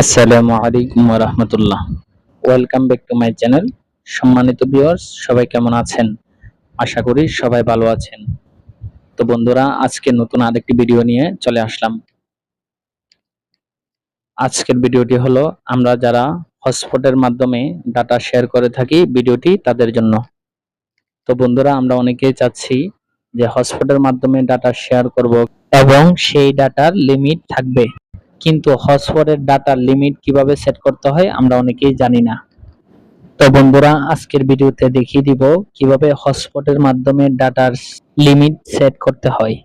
আসসালামু আলাইকুম ওয়া রাহমাতুল্লাহ। Welcome back to my channel. সম্মানিত ভিউয়ার্স, সবাই কেমন আছেন? আশা করি সবাই ভালো আছেন। তো বন্ধুরা, আজকে নতুন আরেকটি ভিডিও নিয়ে চলে আসলাম। আজকের ভিডিওটি হলো আমরা যারা হটস্পটের মাধ্যমে ডাটা শেয়ার করে থাকি, ভিডিওটি তাদের জন্য। তো বন্ধুরা, আমরা অনেকেই চাচ্ছি যে হটস্পটের মাধ্যমে ডাটা শেয়ার করব এবং সেই ডাটার লিমিট থাকবে। কিন্তু হটস্পটের ডাটার লিমিট কিভাবে সেট করতে হয় আমরা অনেকেই জানি না। তো বন্ধুরা, আজকের ভিডিওতে দেখিয়ে দিব কিভাবে হটস্পটের মাধ্যমে ডাটার লিমিট সেট করতে হয়।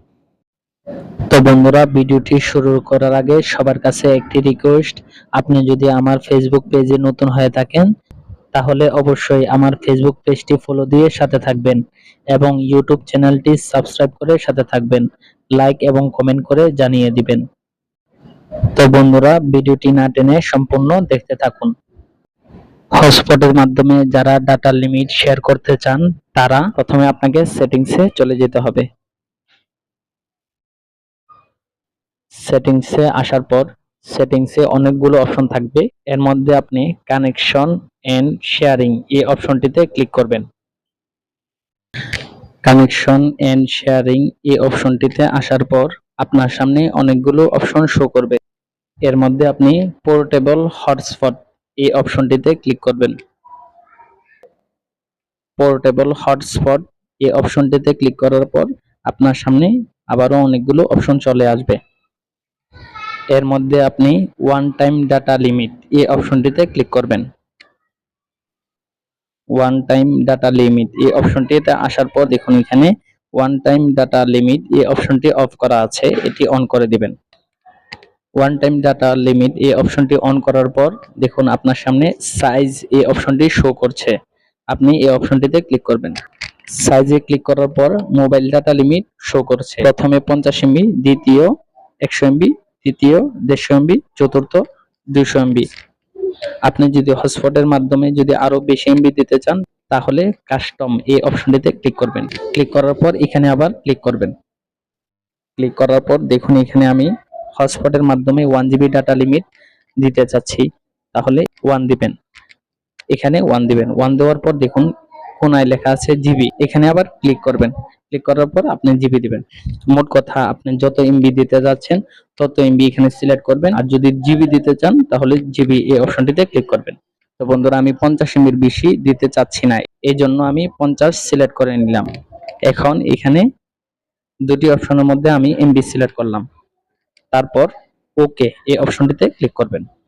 তো বন্ধুরা, ভিডিওটি শুরু করার আগে সবার কাছে একটি রিকোয়েস্ট, আপনি যদি আমার ফেসবুক পেজে নতুন হয়ে থাকেন তাহলে অবশ্যই আমার ফেসবুক পেজটি ফলো দিয়ে সাথে থাকবেন এবং ইউটিউব চ্যানেলটি সাবস্ক্রাইব করে সাথে থাকবেন। লাইক এবং কমেন্ট করে জানিয়ে দিবেন। তো বন্ধুরা, ভিডিওটি না টেনে সম্পূর্ণ দেখতে থাকুন। হটস্পটের মাধ্যমে যারা ডাটা লিমিট শেয়ার করতে চান তারা প্রথমে আপনাকে সেটিংসে চলে যেতে হবে। সেটিংসে আসার পর সেটিংসে অনেকগুলো অপশন থাকবে। এর মধ্যে আপনি কানেকশন এন্ড শেয়ারিং এই অপশনটিতে ক্লিক করবেন। কানেকশন এন্ড শেয়ারিং এই অপশনটিতে আসার পর আপনার সামনে অনেকগুলো অপশন শো করবে। এর মধ্যে আপনি পোর্টেবল হটস্পট এই অপশনটিতে ক্লিক করবেন। পোর্টেবল হটস্পট এই অপশনটিতে ক্লিক করার পর আপনার সামনে আবারও অনেকগুলো অপশন চলে আসবে। এর মধ্যে আপনি ওয়ান টাইম ডাটা লিমিট এই অপশনটিতে ক্লিক করবেন। ওয়ান টাইম ডাটা লিমিট এই অপশনটিতে আসার পর দেখুন এখানে ওয়ান টাইম ডাটা লিমিট এই অপশনটি অফ করা আছে, এটি অন করে দিবেন। ওয়ান টাইম ডাটা লিমিট এই অপশনটি অন করার পর দেখুন আপনার সামনে সাইজ এই অপশনটি শো করছে, আপনি এই অপশনটিতে ক্লিক করবেন। সাইজে ক্লিক করার পর মোবাইল ডাটা লিমিট শো করছে, প্রথমে 50 এমবি, দ্বিতীয় 100 এমবি, তৃতীয় 150 এমবি, চতুর্থ 200 এমবি। আপনি যদি হটস্পটের মাধ্যমে যদি আরো বেশি এমবি দিতে চান তাহলে কাস্টম এই অপশনটিতে ক্লিক করবেন। ক্লিক করার পর এখানে আবার ক্লিক করবেন। ক্লিক করার পর দেখুন এখানে আমি হটস্পটের মাধ্যমে 1 জিবি ডাটা লিমিট দিতে চাচ্ছি, তাহলে 1 দিবেন। এখানে 1 দিবেন। 1 দেওয়ার পর দেখুন কোনায় লেখা আছে জিবি, এখানে আবার ক্লিক করবেন। ক্লিক করার পর আপনি জিবি দিবেন। মোট কথা আপনি যত এমবি দিতে যাচ্ছেন তত এমবি এখানে সিলেক্ট করবেন, আর যদি জিবি দিতে চান তাহলে জিবি এই অপশনটিতে ক্লিক করবেন। তো বন্ধুরা, আমি 50 এমবির বেশি দিতে চাচ্ছি না, এই জন্য আমি 50 সিলেক্ট করে নিলাম। এখন এখানে দুটি অপশনের মধ্যে আমি এমবি সিলেক্ট করলাম, তারপর ওকে এই অপশনটিতে ক্লিক করবেন।